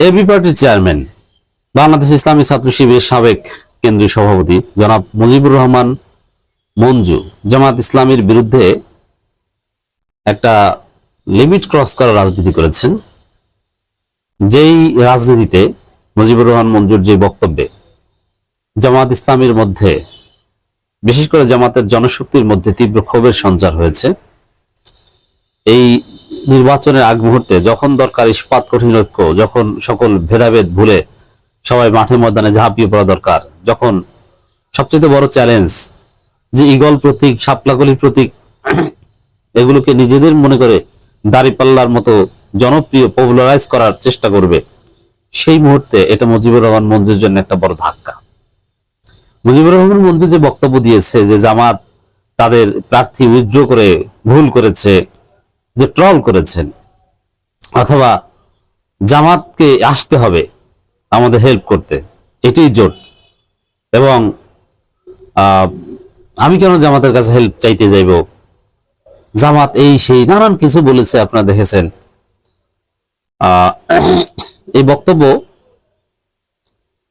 AB পার্টির chairman, Bangladesh ইসলামী ছাত্র শিবিরের সাবেক কেন্দ্রীয় সভাপতি জনাব মুজিবুর রহমান মঞ্জু জামাত ইসলামীর বিরুদ্ধে একটা লিমিট ক্রস করা রাজনীতি করেছেন। যেই রাজনীতিতে মুজিবুর রহমান মঞ্জুর যে বক্তব্যে জামাত ইসলামীর মধ্যে, বিশেষ করে জামাতের জনশক্তির মধ্যে তীব্র ক্ষোভের সঞ্চার হয়েছে। এই নির্বাচনের আগ মুহূর্তে যখন দরকার ইস্পাত কঠিন ঐক্য, যখন সকল ভেদাভেদ ভুলে সবাই মাঠে ময়দানে ঝাঁপিয়ে পড়া দরকার, যখন সবচেয়ে বড় চ্যালেঞ্জ যে ঈগল প্রতীক, শাপলাকলির প্রতীক, এগুলোকে নিজেদের মনে করে দাঁড়িপাল্লার মতো জনপ্রিয় পপুলারাইজ করার চেষ্টা করবে, সেই মুহূর্তে এটা মুজিবুর রহমান মঞ্জুর জন্য একটা বড় ধাক্কা। মুজিবুর রহমান মঞ্জু যে বক্তব্য দিয়েছে যে জামাত তাদের প্রার্থী উইথড্র করে ভুল করেছে, যে ট্রল করেছেন, অথবা জামাতকে আসতে হবে আমাদের হেল্প করতে, এটাই জোট, এবং আমি কেন জামাতের কাছে হেল্প চাইতে যাইব, জামাত এই সেই নানান কিছু বলেছে, আপনারা দেখেছেন। এই বক্তব্য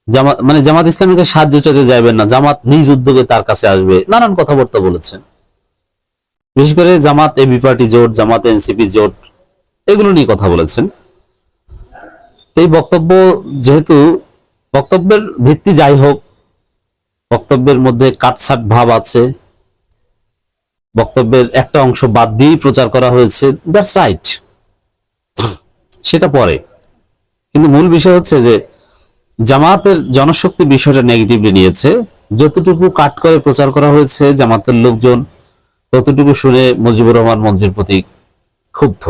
জামাত মানে জামাত ইসলামীকে সাহায্য চাইতে যাইবেন না, জামাত নিজ উদ্যোগে তার কাছে আসবে, নানান কথাবার্তা বলেছেন। বিশেষ করে জামাত এবি পার্টি জোট, জামাত এনসিপি জোট, এগুলো নিয়ে কথা বলেছেন। এই বক্তব্য, যেহেতু বক্তব্যের ভিত্তি যাই হোক, বক্তব্যের মধ্যে কাটছাট ভাব আছে, বক্তব্যের একটা অংশ বাদ দিয়েই প্রচার করা হয়েছে, দ্যাটস রাইট, সেটা পরে। কিন্তু মূল বিষয় হচ্ছে যে জামাতের জনশক্তি বিষয়টা নেগেটিভলি নিয়েছে। যতটুকু কাট করে প্রচার করা হয়েছে জামাতের লোকজন, ততটুকু শুনে মুজিবুর রহমান মঞ্জুর প্রতি ক্ষুব্ধ।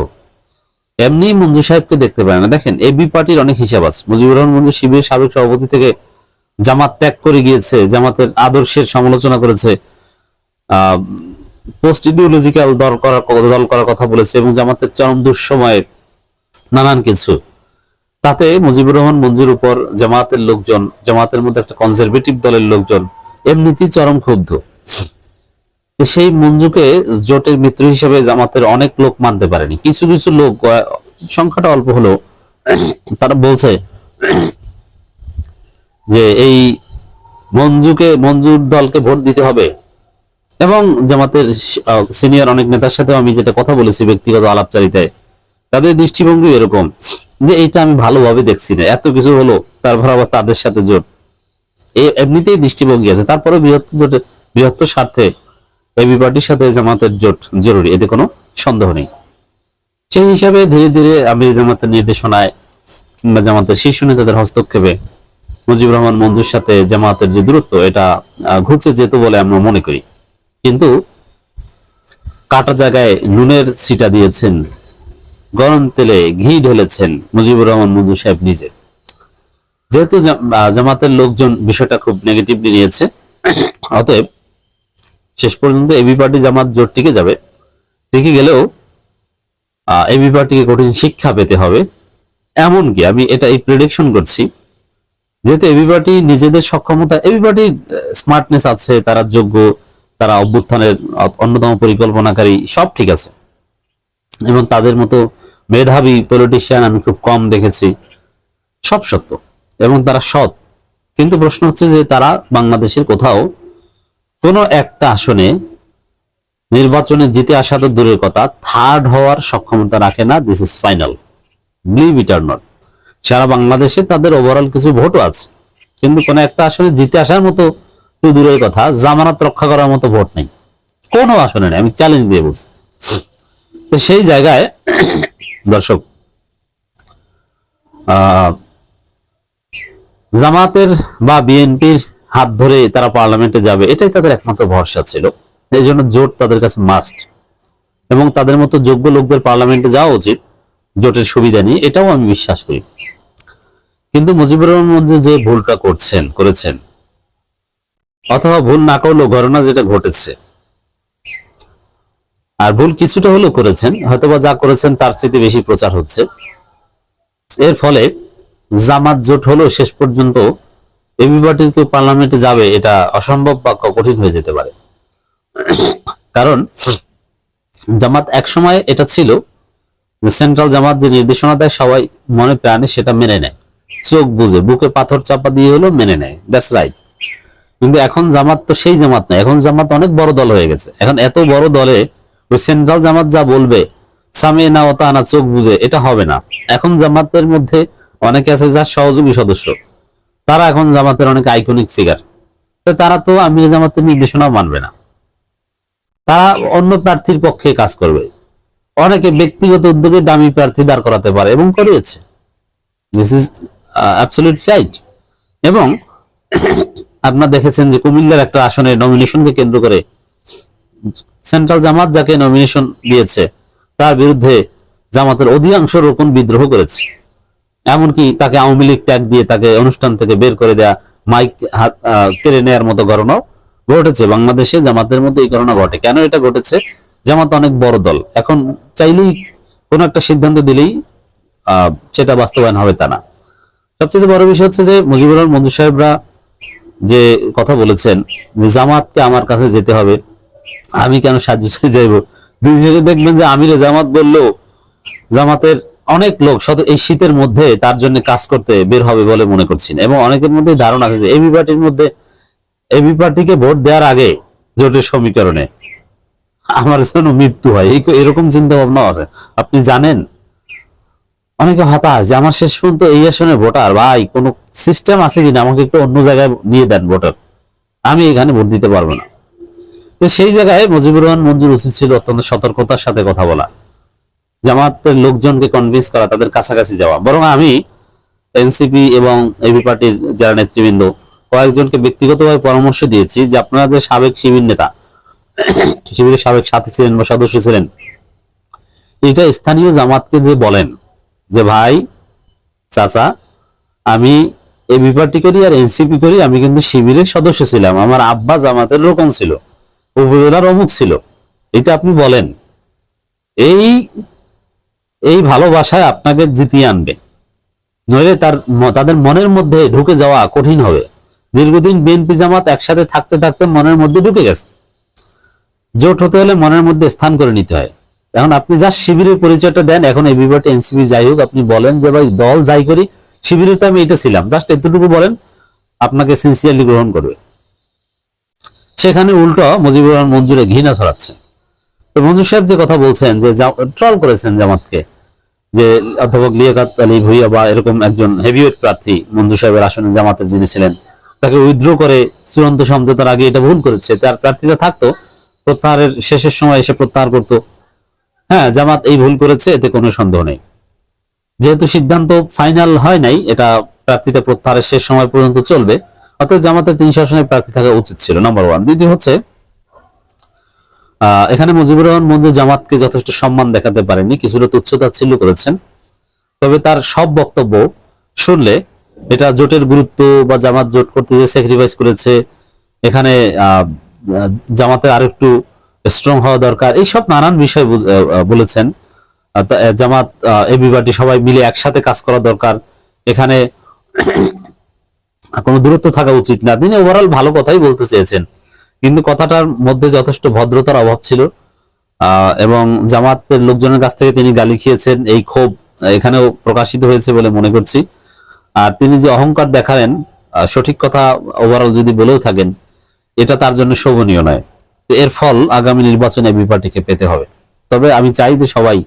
এমনি মঞ্জু সাহেবকে দেখতে পারে না। দেখেন, এবি পার্টির অনেক হিসাব আছে। মুজিবুর রহমান মঞ্জু শিবিরের সাবেক সভাপতি থেকে জামাত ত্যাগ করে গিয়েছে, জামাতের আদর্শের সমালোচনা করেছে, পোস্ট ইডিওলজিক্যাল দল করার কথা বলেছে, এবং জামাতের চরম দুঃসময়ে নানান কিছু। তাতে মুজিবুর রহমান মঞ্জুর উপর জামাতের লোকজন, জামাতের মধ্যে একটা কনজারভেটিভ দলের লোকজন এমনিতেই চরম ক্ষুব্ধ। সেই মঞ্জুকে জোটের মিত্র হিসেবে জামাতের অনেক লোক মানতে পারেনি। কিছু কিছু লোক, সংখ্যাটা অল্প হলেও, তারা বলছে যে এই মঞ্জুর দলকে ভোট দিতে হবে। এবং জামাতের সিনিয়র অনেক নেতার সাথে আমি যেটা কথা বলেছি ব্যক্তিগত আলাপচারিতায়, তাদের দৃষ্টিভঙ্গি এরকম যে এইটা আমি ভালোভাবে দেখছি না, এত কিছু হলো তারপর আবার তাদের সাথে জোট, এমনিতেই দৃষ্টিভঙ্গি আছে। তারপরে বৃহত্তর স্বার্থে এবি পার্টির সাথে জামাতের জোট জরুরি, এতে কোনো সন্দেহ নেই। সেই হিসাবে ধীরে ধীরে আমির জামাতের নির্দেশনায় কিংবা জামাতের শীর্ষ নেতাদের হস্তক্ষেপে মুজিবুর রহমান মঞ্জুর সাথে জামাতের যে দূরত্ব, এটা ঘুরছে যেত বলে আমরা মনে করি। কিন্তু কাটা জায়গায় নুনের ছিটা দিয়েছেন, গরম তেলে ঘি ঢেলেছেন মুজিবুর রহমান মঞ্জু সাহেব নিজে। যেহেতু জামাতের লোকজন বিষয়টা খুব নেগেটিভলি নিয়েছে, অতএব শেষ পর্যন্ত এবি পার্টি জামাত জোট টিকে যাবে। টিকে গেলেও এবি পার্টিকে কঠিন শিক্ষা পেতে হবে। এমনকি আমি এটা এই প্রেডিকশন করছি, যেহেতু এবি পার্টি নিজেদের সক্ষমতা, এবি পার্টির স্মার্টনেস আছে, তারা যোগ্য, তারা অভ্যুত্থানের অন্যতম পরিকল্পনাকারী, সব ঠিক আছে, এবং তাদের মতো মেধাবী পলিটিশিয়ান আমি খুব কম দেখেছি, সব সত্য, এবং তারা সৎ। কিন্তু প্রশ্ন হচ্ছে যে তারা বাংলাদেশের কোথাও কোনো একটা আসনে নির্বাচনে জিতে আসা তো দূরের কথা, থার্ড হওয়ার সক্ষমতা রাখে না। This is final, believe it or not. সারা বাংলাদেশে তাদের ওভারঅল কিছু ভোটও আছে, কিন্তু কোনো একটা আসনে জিতে আসার মতো তো দূরের কথা, জামানত রক্ষা করার মতো ভোট নেই, কোনো আসনে নেই, আমি চ্যালেঞ্জ দিয়ে বলছি। তো সেই জায়গায় দর্শক, জামাতের বা বিএনপির হাত ধরে তারা পার্লামেন্টে যাবে, এটাই তাদের একমাত্র ভরসা ছিল। এই জন্য জোট তাদের কাছে মাস্ট, এবং তাদের মতো যোগ্য লোকদের পার্লামেন্টে যাওয়া উচিত জোটের সুবিধা নিয়ে, এটাও আমি বিশ্বাস করি। কিন্তু মুজিবুর রহমান মঞ্জু যে ভুলটা করেছেন, অথবা ভুল না করলেও ঘটনা যেটা ঘটেছে, আর ভুল কিছুটা হলেও করেছেন, হয়তোবা যা করেছেন তার চেয়ে বেশি প্রচার হচ্ছে। এর ফলে জামাত জোট হলেও শেষ পর্যন্ত এবি পার্টির কেউ পার্লামেন্টে যাবে এটা অসম্ভব বা কঠিন হয়ে যেতে পারে। কারণ জামাত এক সময় এটা ছিল যে সেন্ট্রাল জামাত যে নির্দেশনা দেয় সবাই মনে প্রাণে সেটা মেনে নেয়, চোখ বুঝে বুকে পাথর চাপা দিয়ে হলো মেনে নেয়, দ্যাটস রাইট। কিন্তু এখন জামাত তো সেই জামাত নয়, এখন জামাত অনেক বড় দল হয়ে গেছে। এখন এত বড় দলে ওই সেন্ট্রাল জামাত যা বলবে সামে না ওতা না চোখ বুঝে এটা হবে না। এখন জামাতের মধ্যে অনেকে আছে যার সহযোগী সদস্য, তারা এখন জামাতের অনেক আইকনিক ফিগার, তো তারা তো আমির জামাতের নির্দেশনা মানবে না, তারা অন্য প্রার্থীর পক্ষে কাজ করবে। অনেকে ব্যক্তিগত উদ্যোগে দামি প্রার্থী দাঁড় করাতে পারে এবং করিয়েছে, দিস ইজ অ্যাবসলিউটলি রাইট। এবং আপনারা দেখেছেন যে কুমিল্লার একটা আসনে নমিনেশনকে কেন্দ্র করে সেন্ট্রাল জামাত যাকে নমিনেশন দিয়েছে তার বিরুদ্ধে জামাতের অধিকাংশ রকম বিদ্রোহ করেছে, এমনকি তাকে আওয়ামী লীগ ট্যাগ দিয়ে তাকে অনুষ্ঠান থেকে বের করে দেয়া, মাইক কেড়ে নেওয়ার মতো ঘটনাও ঘটেছে বাংলাদেশে। জামাতের মধ্যে এই ঘটনা ঘটে। কেন এটা ঘটেছে? জামাত অনেক বড় দল, এখন চাইলেই কোন একটা সিদ্ধান্ত দিলেই সেটা বাস্তবায়ন হবে তা না। সবচেয়ে বড় বিষয় হচ্ছে যে মুজিবুর রহমান মঞ্জু সাহেবরা যে কথা বলেছেন যে জামাতকে আমার কাছে যেতে হবে, আমি কেন সাহায্য চাই যাইব। দুই জায়গায় দেখবেন যে আমিরে জামাত বললেও জামাতের অনেক লোক এই শীতের মধ্যে তার জন্য কাজ করতে বের হবে বলে মনে করছি না। এবং অনেকের মধ্যে ধারণা আছে যে এবি পার্টির মধ্যে এবি পার্টিকে ভোট দেওয়ার আগে জোটের সমীকরণে আমার জন্য মৃত্যু হয়, এরকম চিন্তা ভাবনা আছে। আপনি জানেন অনেকে হতাশ যে আমার শেষ পর্যন্ত এই আসনে ভোটার, ভাই কোন সিস্টেম আছে কিনা, আমাকে একটু অন্য জায়গায় নিয়ে দেন ভোটার, আমি এখানে ভোট দিতে পারবো না। তো সেই জায়গায় মুজিবুর রহমান মঞ্জুর উচিত ছিল অত্যন্ত সতর্কতার সাথে কথা বলা, জামাতের লোকজনকে কনভিন্স করা, তাদের কাছাকাছি যাওয়া। বরং আমি এনসিপি এবং এবি পার্টির যারা নেতৃবৃন্দ কয়েকজনকে ব্যক্তিগতভাবে পরামর্শ দিয়েছি যে আপনারা যে সাবেক শিবির নেতা, শিবিরের সাবেক সাথী ছিলেন বা সদস্য ছিলেন, এটা স্থানীয় জামাতকে যে বলেন যে ভাই চাচা আমি এবি পার্টি করি আর এনসিপি করি, আমি কিন্তু শিবিরের সদস্য ছিলাম, আমার আব্বা জামাতের রোকন ছিল, উপজেলার অমুক ছিল, এটা আপনি বলেন। এই এই ভালোবাসায় আপনাকে জিতিয়ে আনবে, নইলে তাদের মনের মধ্যে ঢুকে যাওয়া কঠিন হবে। দীর্ঘদিন বিএনপি জামাত একসাথে থাকতে থাকতে মনের মধ্যে ঢুকে গেছে, জোট হতে হলে মনের মধ্যে স্থান করে নিতে হয়। এখন আপনি যা শিবিরের পরিচয়টা দেন, এখন এবি পার্টি এনসিপি যাই হোক, আপনি বলেন যে ভাই দল যাই করি শিবিরে তো আমি এটা ছিলাম, জাস্ট এতটুকু বলেন, আপনাকে সিনসিয়ারলি গ্রহণ করবে। সেখানে উল্টো মুজিবুর রহমান মঞ্জুরে ঘৃণা ছড়াচ্ছে। তো মঞ্জুর সাহেব যে কথা বলছেন যে ট্রল করেছেন জামাতকে, যে অধ্যাপক লিয়াকত আলী ভুইয়া বা এরকম একজন হেভিওয়েট প্রার্থী মঞ্জুর সাহেবের আসনে জামাতের যিনি ছিলেন, তাকে উইথড্র করে চূড়ান্ত সমঝোতার আগে এটা ভুল করেছে, তার প্রার্থীটা থাকতো, প্রত্যাহারের শেষের সময় এসে প্রত্যাহার করতো। হ্যাঁ, জামাত এই ভুল করেছে, এতে কোনো সন্দেহ নেই। যেহেতু সিদ্ধান্ত ফাইনাল হয় নাই, এটা প্রার্থীটা প্রত্যাহারের শেষ সময় পর্যন্ত চলবে, অর্থাৎ জামাতের 300 আসনে প্রার্থী থাকা উচিত ছিল, নাম্বার ওয়ান। দ্বিতীয় হচ্ছে এখানে মুজিবুর রহমান মঞ্জু জামাতকে যথেষ্ট সম্মান দেখাতে পারেননি, কিছুটা তুচ্ছতাচ্ছিল্য করেছেন। তবে তার সব বক্তব্য শুনলে এটা জোটের গুরুত্ব বা জামাত জোট করতে যে স্যাক্রিফাইস করেছে, এখানে জামাতের আরো একটু স্ট্রং হওয়া দরকার, এইসব নানান বিষয় বলেছেন। জামাত এবি পার্টি সবাই মিলে একসাথে কাজ করা দরকার, এখানে কোনো দূরত্ব থাকা উচিত না। তিনি ওভারঅল ভালো কথাই বলতে চেয়েছেন, কিন্তু কথাটার মধ্যে যথেষ্ট ভদ্রতার অভাব ছিল এবং জামাতের লোকজনের কাছ থেকে তিনি গালি খেয়েছেন, এই ক্ষোভ এখানেও প্রকাশিত হয়েছে বলে মনে করছি। আর তিনি যে অহংকার দেখালেন, সঠিক কথা ওভারঅল যদি বলেও থাকেন, এটা তার জন্য শোভনীয় নয়। এর ফল আগামী নির্বাচনে এবি পার্টিকে পেতে হবে। তবে আমি চাই যে সবাই